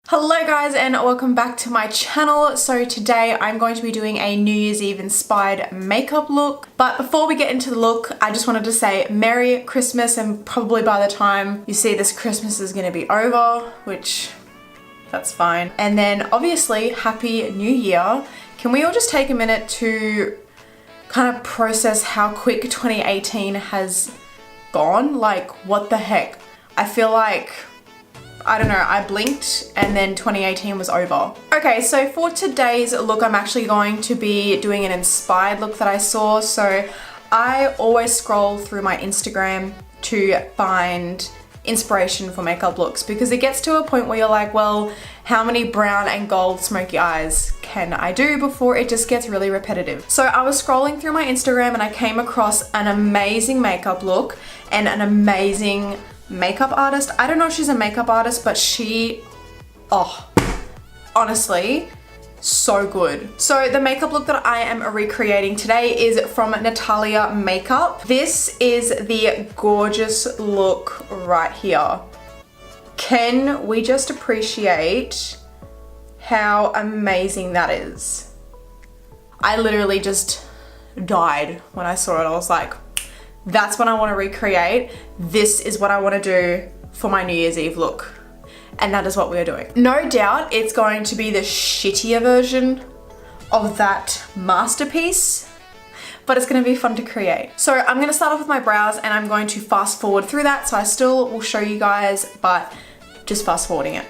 Hello guys and welcome back to my channel. So today I'm going to be doing a New Year's Eve inspired makeup look. But before we get into the look, I just wanted to say Merry Christmas, and probably by the time you see this, Christmas is going to be over, which that's fine. And then obviously Happy New Year. Can we all just take a minute to kind of process how quick 2018 has gone? Like, what the heck? I feel like, I don't know, I blinked and then 2018 was over. Okay, so for today's look, I'm actually going to be doing an inspired look that I saw. So I always scroll through my Instagram to find inspiration for makeup looks, because it gets to a point where you're like, well, how many brown and gold smoky eyes can I do before it just gets really repetitive? So I was scrolling through my Instagram and I came across an amazing makeup look and an amazing makeup artist. I don't know if she's a makeup artist, but she, oh, honestly, so good. So the makeup look that I am recreating today is from Natalia Makeup. This is the gorgeous look right here. Can we just appreciate how amazing that is? I literally just died when I saw it. I was like, that's what I want to recreate. This is what I want to do for my New Year's Eve look. And that is what we are doing. No doubt it's going to be the shittier version of that masterpiece, but it's going to be fun to create. So I'm going to start off with my brows and I'm going to fast forward through that. So I still will show you guys, but just fast forwarding it.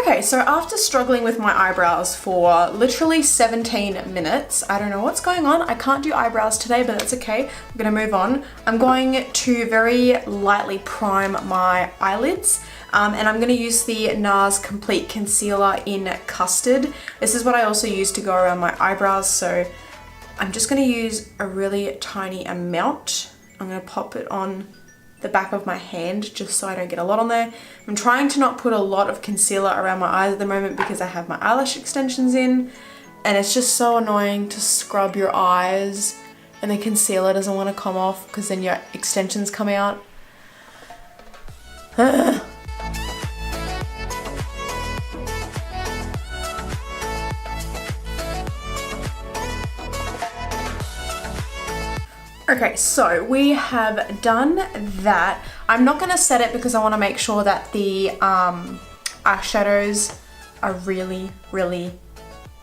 Okay, so after struggling with my eyebrows for literally 17 minutes, I don't know what's going on. I can't do eyebrows today, but that's okay. I'm gonna move on. I'm going to very lightly prime my eyelids, and I'm gonna use the NARS Complete Concealer in Custard. This is what I also use to go around my eyebrows, so I'm just gonna use a really tiny amount. I'm gonna pop it on the back of my hand just so I don't get a lot on there. I'm trying to not put a lot of concealer around my eyes at the moment because I have my eyelash extensions in, and it's just so annoying to scrub your eyes and the concealer doesn't want to come off because then your extensions come out. Okay, so we have done that. I'm not going to set it because I want to make sure that the eyeshadows are really, really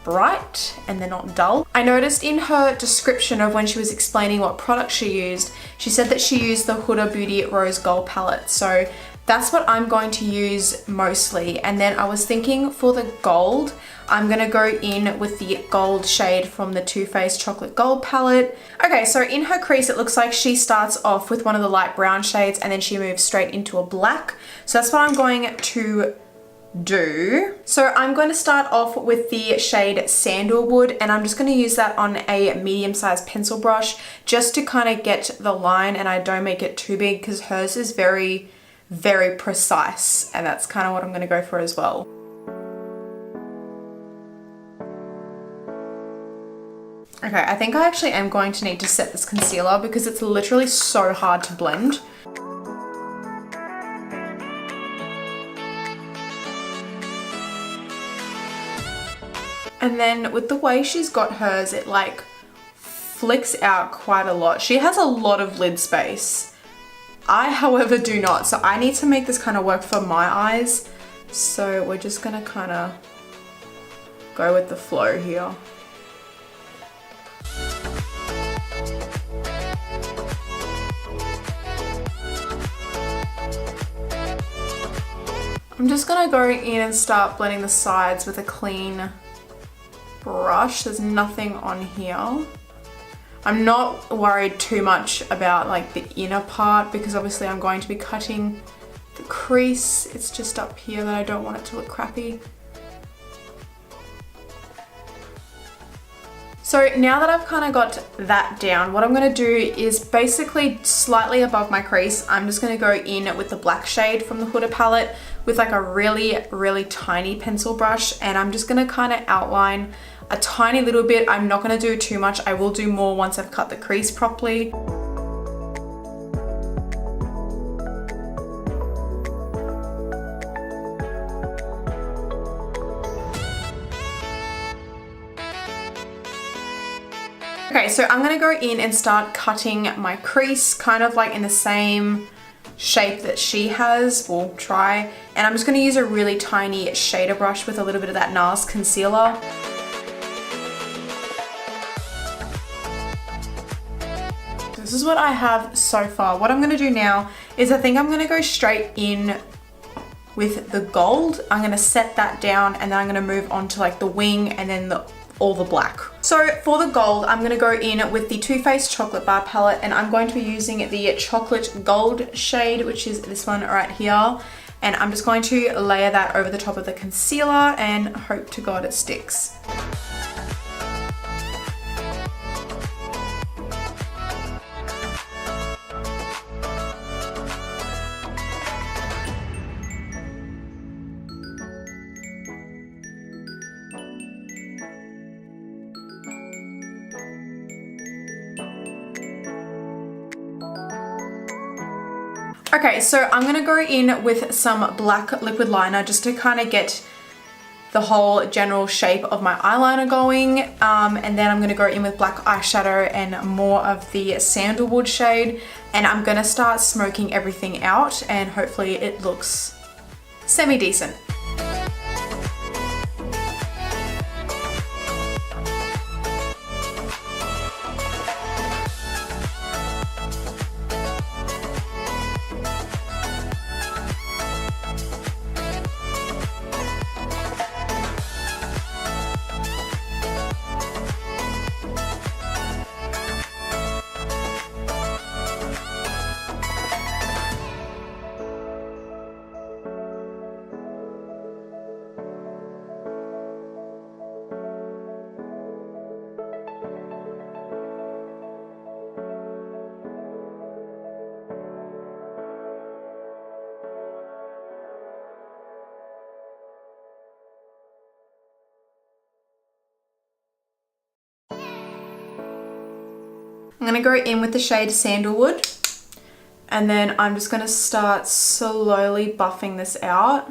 bright and they're not dull. I noticed in her description of when she was explaining what product she used, she said that she used the Huda Beauty Rose Gold palette. So that's what I'm going to use mostly. And then I was thinking for the gold, I'm gonna go in with the gold shade from the Too Faced Chocolate Gold palette. Okay, so in her crease, it looks like she starts off with one of the light brown shades and then she moves straight into a black. So that's what I'm going to do. So I'm going to start off with the shade Sandalwood, and I'm just going to use that on a medium-sized pencil brush just to kind of get the line, and I don't make it too big because hers is very, very precise, and that's kind of what I'm going to go for as well. Okay, I think I actually am going to need to set this concealer because it's literally so hard to blend. And then with the way she's got hers, it like flicks out quite a lot. She has a lot of lid space. I, however, do not. So I need to make this kind of work for my eyes. So we're just gonna kind of go with the flow here. I'm just gonna go in and start blending the sides with a clean brush. There's nothing on here. I'm not worried too much about like the inner part because obviously I'm going to be cutting the crease. It's just up here that I don't want it to look crappy. So now that I've kind of got that down, what I'm going to do is basically slightly above my crease, I'm just going to go in with the black shade from the Huda palette with like a really tiny pencil brush, and I'm just going to kind of outline a tiny little bit. I'm not going to do too much. I will do more once I've cut the crease properly. Okay, so I'm gonna go in and start cutting my crease kind of like in the same shape that she has, or try. And I'm just gonna use a really tiny shader brush with a little bit of that NARS concealer. This is what I have so far. What I'm gonna do now is I think I'm gonna go straight in with the gold. I'm gonna set that down, and then I'm gonna move on to like the wing and then all the black. So for the gold, I'm gonna go in with the Too Faced Chocolate Bar palette, and I'm going to be using the chocolate gold shade, which is this one right here. And I'm just going to layer that over the top of the concealer and hope to God it sticks. Okay, so I'm gonna go in with some black liquid liner just to kind of get the whole general shape of my eyeliner going. And then I'm gonna go in with black eyeshadow and more of the sandalwood shade. And I'm gonna start smoking everything out, and hopefully it looks semi-decent. I'm gonna go in with the shade Sandalwood, and then I'm just gonna start slowly buffing this out.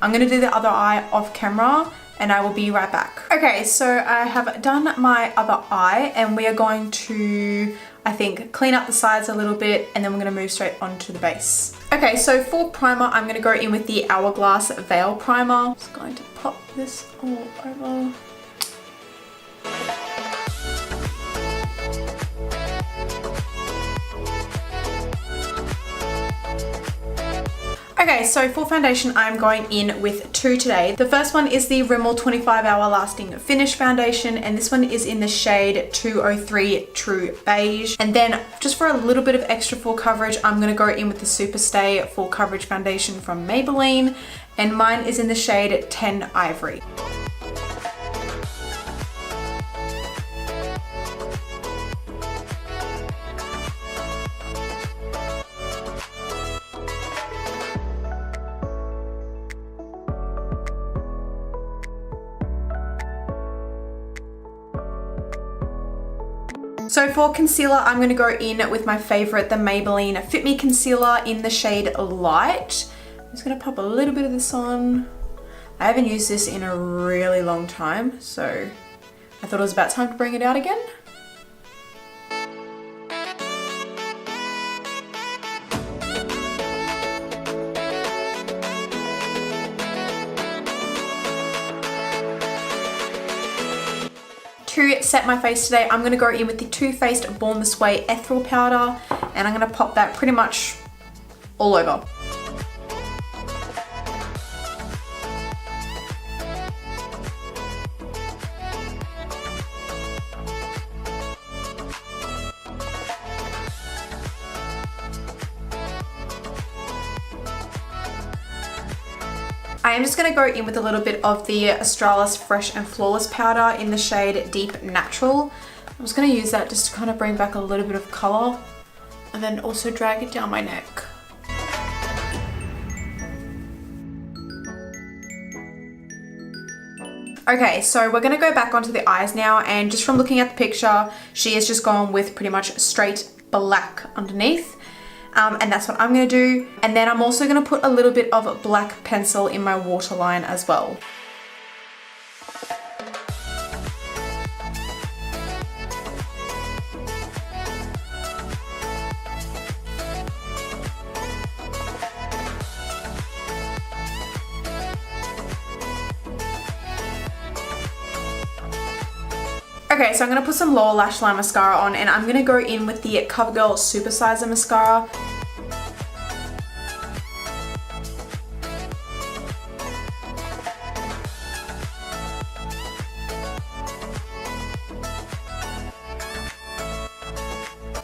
I'm gonna do the other eye off camera, and I will be right back. Okay, so I have done my other eye, and we are going to, I think, clean up the sides a little bit, and then we're gonna move straight on to the base. Okay, so for primer, I'm gonna go in with the Hourglass Veil Primer. Just going to pop this all over. Okay, so for foundation, I'm going in with two today. The first one is the Rimmel 25-Hour Lasting Finish Foundation, and this one is in the shade 203 True Beige. And then just for a little bit of extra full coverage, I'm gonna go in with the Superstay Full Coverage Foundation from Maybelline, and mine is in the shade 10 Ivory. So for concealer, I'm going to go in with my favorite, the Maybelline Fit Me Concealer in the shade Light. I'm just going to pop a little bit of this on. I haven't used this in a really long time, so I thought it was about time to bring it out again. To set my face today, I'm going to go in with the Too Faced Born This Way Ethereal Powder, and I'm going to pop that pretty much all over. I am just going to go in with a little bit of the Australis Fresh and Flawless powder in the shade Deep Natural. I'm just going to use that just to kind of bring back a little bit of colour and then also drag it down my neck. Okay, so we're gonna go back onto the eyes now, and just from looking at the picture, she has just gone with pretty much straight black underneath. And that's what I'm gonna do. And then I'm also gonna put a little bit of black pencil in my waterline as well. Okay, so I'm going to put some lower lash line mascara on, and I'm going to go in with the CoverGirl Supersizer mascara.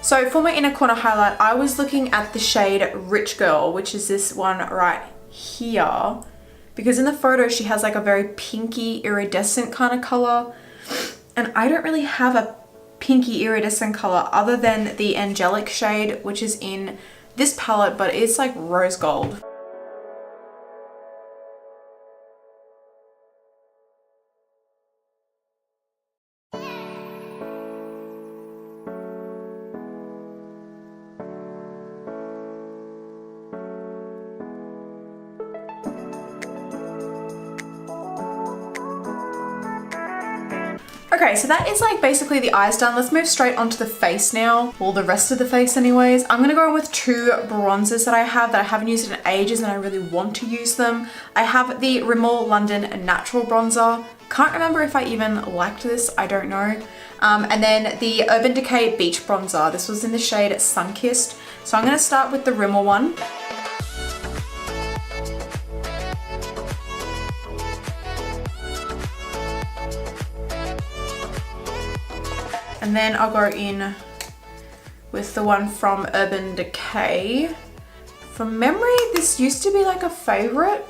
So for my inner corner highlight, I was looking at the shade Rich Girl, which is this one right here, because in the photo she has like a very pinky iridescent kind of color. And I don't really have a pinky iridescent color other than the Angelic shade, which is in this palette, but it's like rose gold. Okay, so that is like basically the eyes done. Let's move straight onto the face now. Well, the rest of the face anyways. I'm gonna go with two bronzers that I have that I haven't used in ages and I really want to use them. I have the Rimmel London Natural Bronzer. Can't remember if I even liked this, I don't know. And then the Urban Decay Beach Bronzer. This was in the shade Sunkissed. So I'm gonna start with the Rimmel one. And then I'll go in with the one from Urban Decay. From memory, this used to be like a favorite,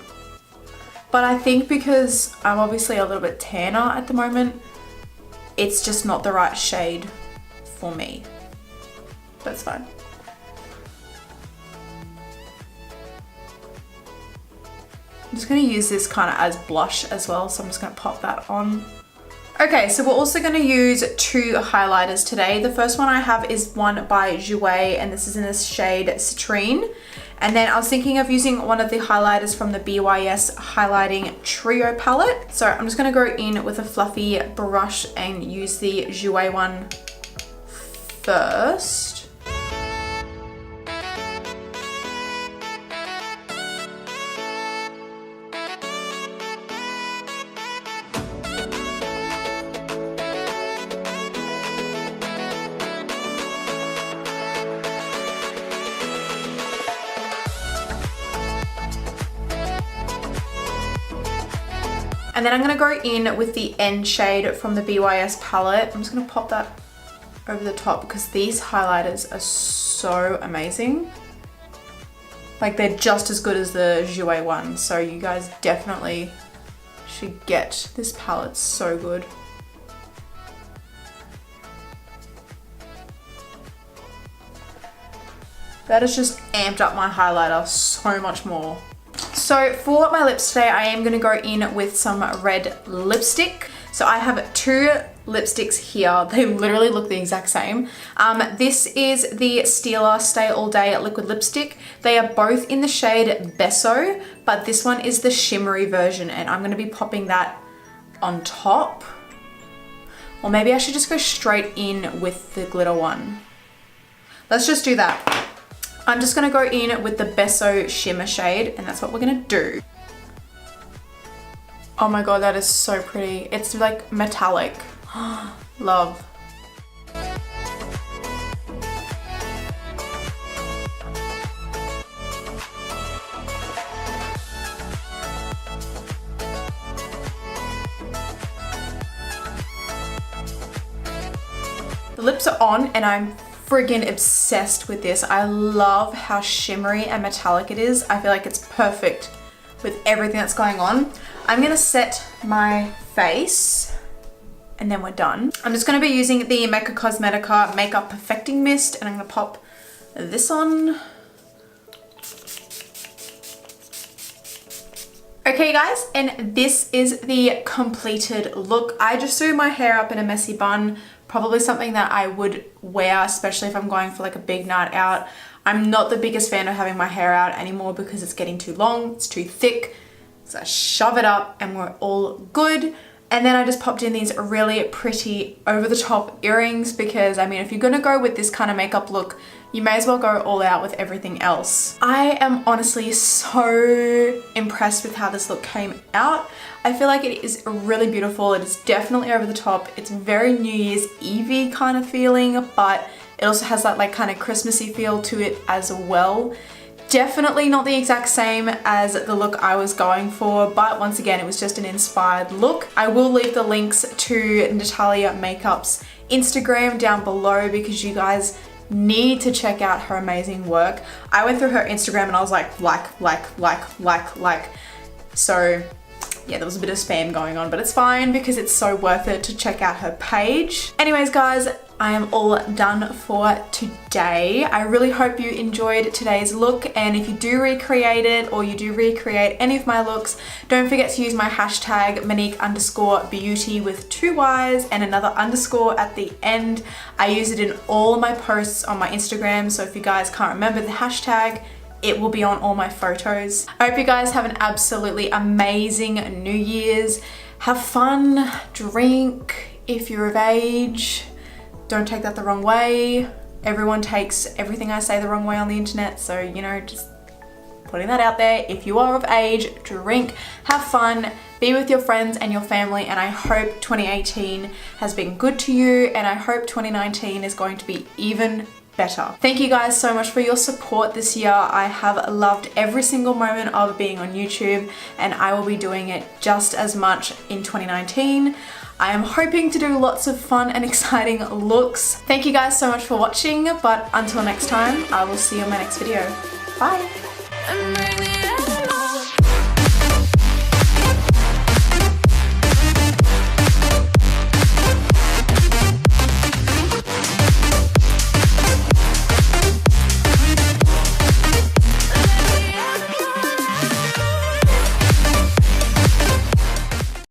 but I think because I'm obviously a little bit tanner at the moment, it's just not the right shade for me. That's fine. I'm just gonna use this kind of as blush as well, so I'm just gonna pop that on. Okay, so we're also going to use two highlighters today. The first one I have is one by Jouer, and this is in this shade Citrine. And then I was thinking of using one of the highlighters from the BYS Highlighting Trio palette. So I'm just going to go in with a fluffy brush and use the Jouer one first. And then I'm going to go in with the N shade from the BYS palette. I'm just going to pop that over the top because these highlighters are so amazing. Like, they're just as good as the Jouer one. So you guys definitely should get this palette. So good. That has just amped up my highlighter so much more. So for my lips today, I am going to go in with some red lipstick. So I have two lipsticks here. They literally look the exact same. This is the Stila Stay All Day liquid lipstick. They are both in the shade Beso, but this one is the shimmery version, and I'm going to be popping that on top. Or maybe I should just go straight in with the glitter one. Let's just do that. I'm just going to go in with the Beso shimmer shade, and that's what we're going to do. Oh my god, that is so pretty. It's like metallic. Love. The lips are on, and I'm friggin' obsessed with this. I love how shimmery and metallic it is. I feel like it's perfect with everything that's going on. I'm gonna set my face and then we're done. I'm just gonna be using the Mecca Cosmetica Makeup Perfecting Mist, and I'm gonna pop this on. Okay guys, and this is the completed look. I just threw my hair up in a messy bun, probably something that I would wear, especially if I'm going for like a big night out. I'm not the biggest fan of having my hair out anymore because it's getting too long, it's too thick. So I shove it up and we're all good. And then I just popped in these really pretty over the top earrings because, I mean, if you're gonna go with this kind of makeup look, you may as well go all out with everything else. I am honestly so impressed with how this look came out. I feel like it is really beautiful. It is definitely over the top. It's very New Year's Eve-y kind of feeling, but it also has that like kind of Christmassy feel to it as well. Definitely not the exact same as the look I was going for, but once again, it was just an inspired look. I will leave the links to Natalia Makeup's Instagram down below because you guys need to check out her amazing work. I went through her Instagram and I was like. So yeah, there was a bit of spam going on, but it's fine because it's so worth it to check out her page. Anyways, guys, I am all done for today. I really hope you enjoyed today's look, and if you do recreate it or you do recreate any of my looks, don't forget to use my hashtag Monique_beauty with 2 Y's and another underscore at the end. I use it in all my posts on my Instagram, so if you guys can't remember the hashtag, it will be on all my photos. I hope you guys have an absolutely amazing New Year's. Have fun, drink if you're of age. Don't take that the wrong way. Everyone takes everything I say the wrong way on the internet, so you know, just putting that out there. If you are of age, drink, have fun, be with your friends and your family, and I hope 2018 has been good to you, and I hope 2019 is going to be even better. Thank you guys so much for your support this year. I have loved every single moment of being on YouTube, and I will be doing it just as much in 2019. I am hoping to do lots of fun and exciting looks. Thank you guys so much for watching, but until next time, I will see you in my next video. Bye!